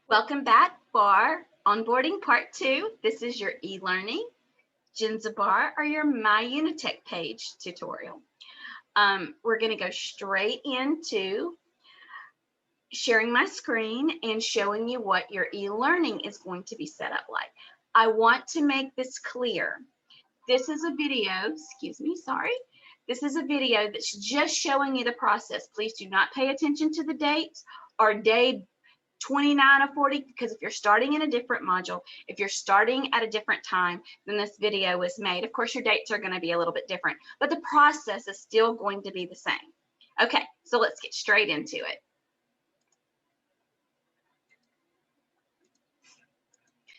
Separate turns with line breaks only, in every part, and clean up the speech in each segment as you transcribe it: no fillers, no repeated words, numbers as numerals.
Welcome back for Onboarding Part 2. This is your e-learning Bar or your My Unitech page tutorial. We're going to go straight into sharing my screen and showing you what your e-learning is going to be set up like. I want to make this clear. This is a video, This is a video that's just showing you the process. Please do not pay attention to the dates or day 29 of 40, because if you're starting in a different module, if you're starting at a different time than this video was made, of course your dates are going to be a little bit different, but the process is still going to be the same. Okay, so let's get straight into it.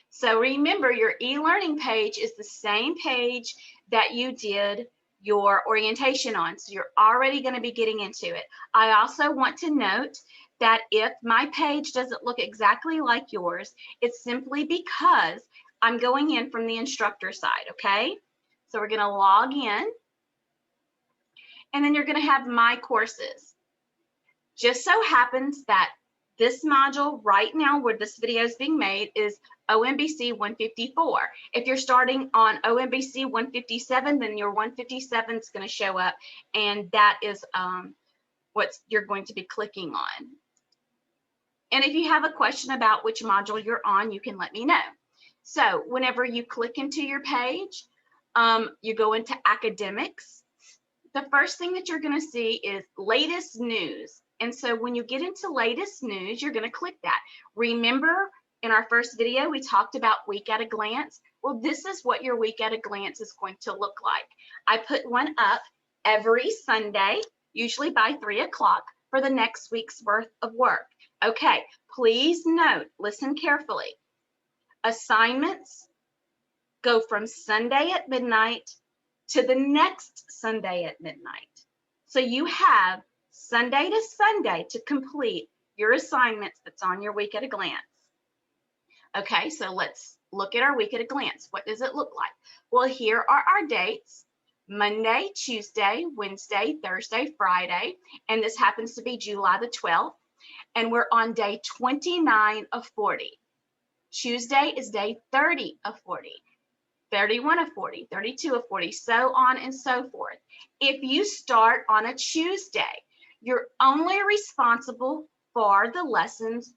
So remember, your e-learning page is the same page that you did your orientation on, so you're already going to be getting into it. I also want to note that if my page doesn't look exactly like yours, it's simply because I'm going in from the instructor side, okay? So we're going to log in, and then you're going to have my courses. Just so happens that this module right now where this video is being made is OMBC 154. If you're starting on OMBC 157, then your 157 is going to show up, and that is what you're going to be clicking on. And if you have a question about which module you're on, you can let me know. So whenever you click into your page, you go into academics. The first thing that you're going to see is latest news. And so when you get into latest news, you're going to click that. Remember, in our first video, we talked about week at a glance. Well, this is what your week at a glance is going to look like. I put one up every Sunday, usually by 3 o'clock, for the next week's worth of work. Okay, please note, listen carefully. Assignments go from Sunday at midnight to the next Sunday at midnight. So you have Sunday to Sunday to complete your assignments that's on your week at a glance. Okay, so let's look at our week at a glance. What does it look like? Well, here are our dates. Monday, Tuesday, Wednesday, Thursday, Friday, and this happens to be July the 12th, and we're on day 29 of 40. Tuesday is day 30 of 40, 31 of 40, 32 of 40, so on and so forth. If you start on a Tuesday, you're only responsible for the lessons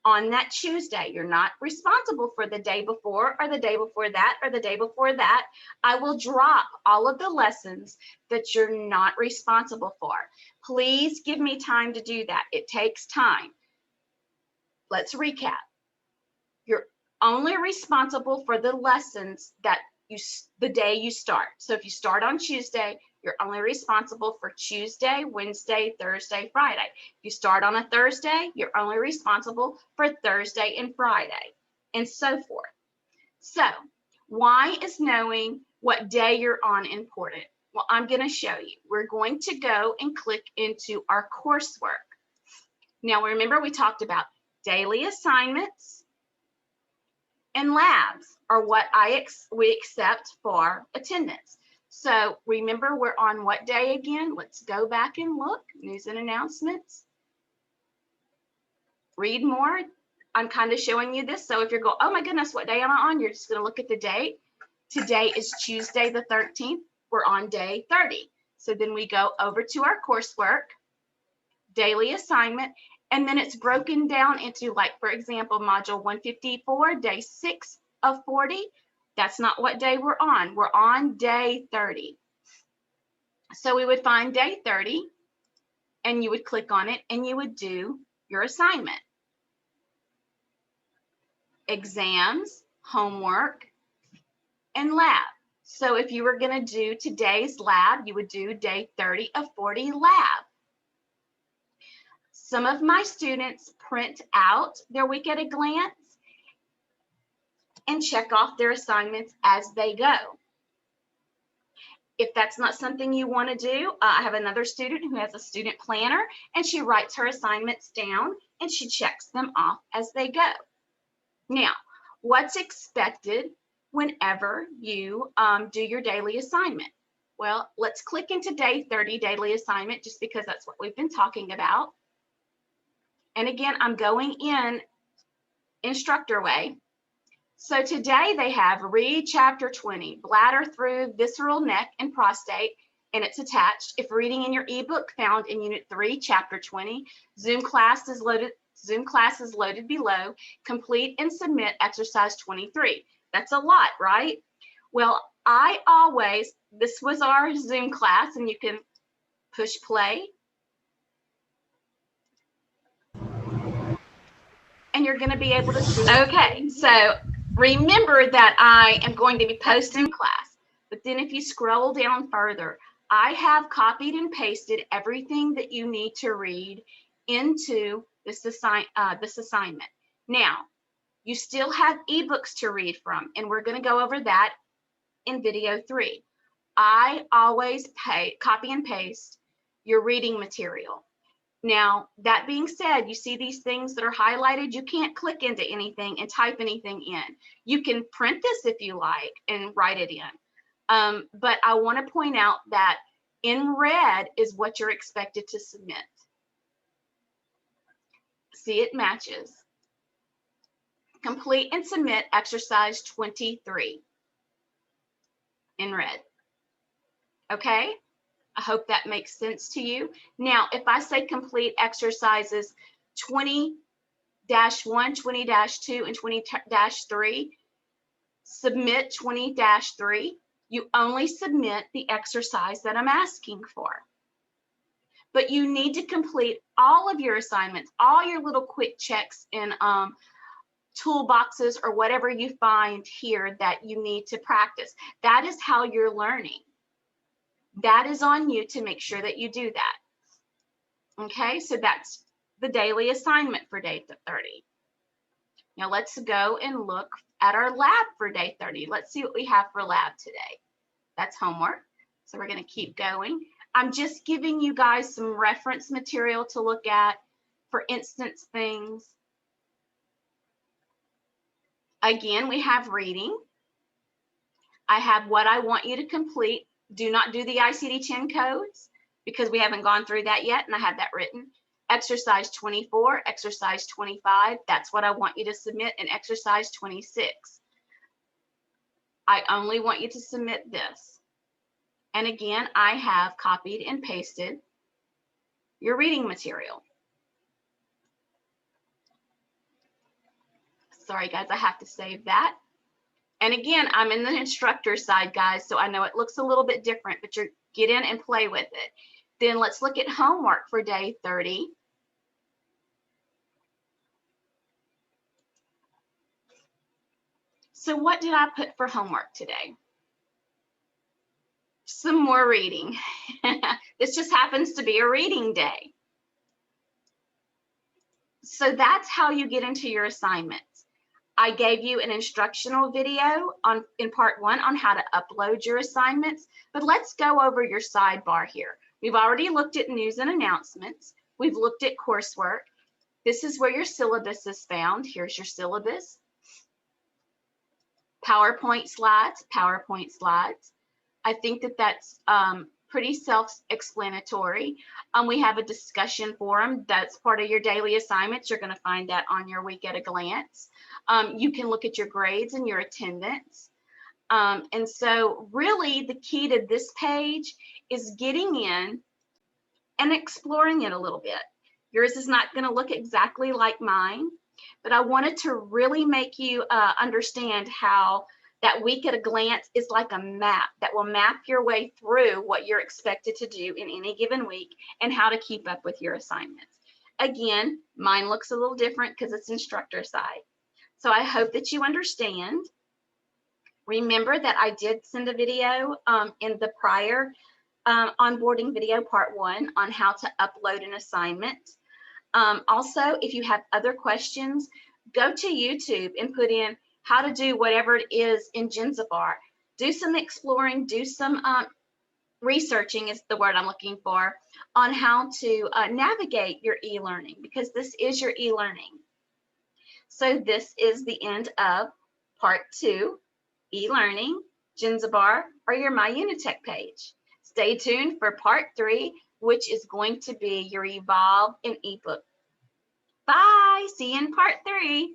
on that Tuesday. You're not responsible for the day before or the day before that or the day before that. I will drop all of the lessons that you're not responsible for. Please give me time to do that. It takes time. Let's recap. You're only responsible for the lessons that the day you start. So if you start on Tuesday, you're only responsible for Tuesday, Wednesday, Thursday, Friday. If you start on a Thursday, you're only responsible for Thursday and Friday, and so forth. So why is knowing what day you're on important? Well, I'm going to show you. We're going to go and click into our coursework. Now, remember we talked about daily assignments and labs are what we accept for attendance. So remember, we're on what day again? Let's go back and look. News and announcements. Read more. I'm kind of showing you this. So if you're going, oh my goodness, what day am I on? You're just going to look at the date. Today is Tuesday the 13th. We're on day 30. So then we go over to our coursework, daily assignment, and then it's broken down into, like, for example, module 154, day 6 of 40. That's not what day we're on. We're on day 30. So we would find day 30, and you would click on it, and you would do your assignment. Exams, homework, and lab. So if you were going to do today's lab, you would do day 30 of 40 lab. Some of my students print out their week at a glance and check off their assignments as they go. If that's not something you want to do, I have another student who has a student planner, and she writes her assignments down and she checks them off as they go. Now, what's expected whenever you do your daily assignment? Well, let's click into day 30 daily assignment, just because that's what we've been talking about. And again, I'm going in instructor way. So today they have read chapter 20, bladder through visceral neck and prostate, and it's attached. If reading in your ebook found in unit 3, chapter 20, Zoom class is loaded below. Complete and submit exercise 23. That's a lot, right? Well, this was our Zoom class, and you can push play. And you're going to be able to see. Okay, so remember that I am going to be posting class, but then if you scroll down further, I have copied and pasted everything that you need to read into this assignment. Now, you still have ebooks to read from, and we're going to go over that in video 3. I always copy and paste your reading material. Now, that being said, you see these things that are highlighted, you can't click into anything and type anything in. You can print this if you like and write it in. But I want to point out that in red is what you're expected to submit. See, it matches. Complete and submit exercise 23 in red. Okay? I hope that makes sense to you. Now, if I say complete exercises 20-1, 20-2, and 20-3, submit 20-3, you only submit the exercise that I'm asking for. But you need to complete all of your assignments, all your little quick checks in toolboxes or whatever you find here that you need to practice. That is how you're learning. That is on you to make sure that you do that. Okay, so that's the daily assignment for day 30. Now let's go and look at our lab for day 30. Let's see what we have for lab today. That's homework. So we're going to keep going. I'm just giving you guys some reference material to look at, for instance things. Again, we have reading. I have what I want you to complete. Do not do the ICD-10 codes because we haven't gone through that yet, and I have that written. Exercise 24, exercise 25, that's what I want you to submit, and exercise 26. I only want you to submit this. And again, I have copied and pasted your reading material. Sorry guys, I have to save that. And again, I'm in the instructor side, guys, so I know it looks a little bit different, but get in and play with it. Then let's look at homework for day 30. So what did I put for homework today? Some more reading. This just happens to be a reading day. So that's how you get into your assignments. I gave you an instructional video in part 1 on how to upload your assignments, but let's go over your sidebar here. We've already looked at news and announcements. We've looked at coursework. This is where your syllabus is found. Here's your syllabus. PowerPoint slides, PowerPoint slides. I think that that's pretty self-explanatory. We have a discussion forum. That's part of your daily assignments. You're going to find that on your week at a glance. You can look at your grades and your attendance. And so really the key to this page is getting in and exploring it a little bit. Yours is not going to look exactly like mine, but I wanted to really make you understand how that week at a glance is like a map that will map your way through what you're expected to do in any given week and how to keep up with your assignments. Again, mine looks a little different because it's instructor side. So I hope that you understand. Remember that I did send a video in the prior onboarding video part 1 on how to upload an assignment. Also, if you have other questions, go to YouTube and put in how to do whatever it is in Genzabar. Do some exploring, do some researching is the word I'm looking for, on how to navigate your e-learning, because this is your e-learning. So this is the end of part 2, e-learning, Genzabar, or your My Unitech page. Stay tuned for part 3, which is going to be your Evolve in ebook. Bye, see you in part 3.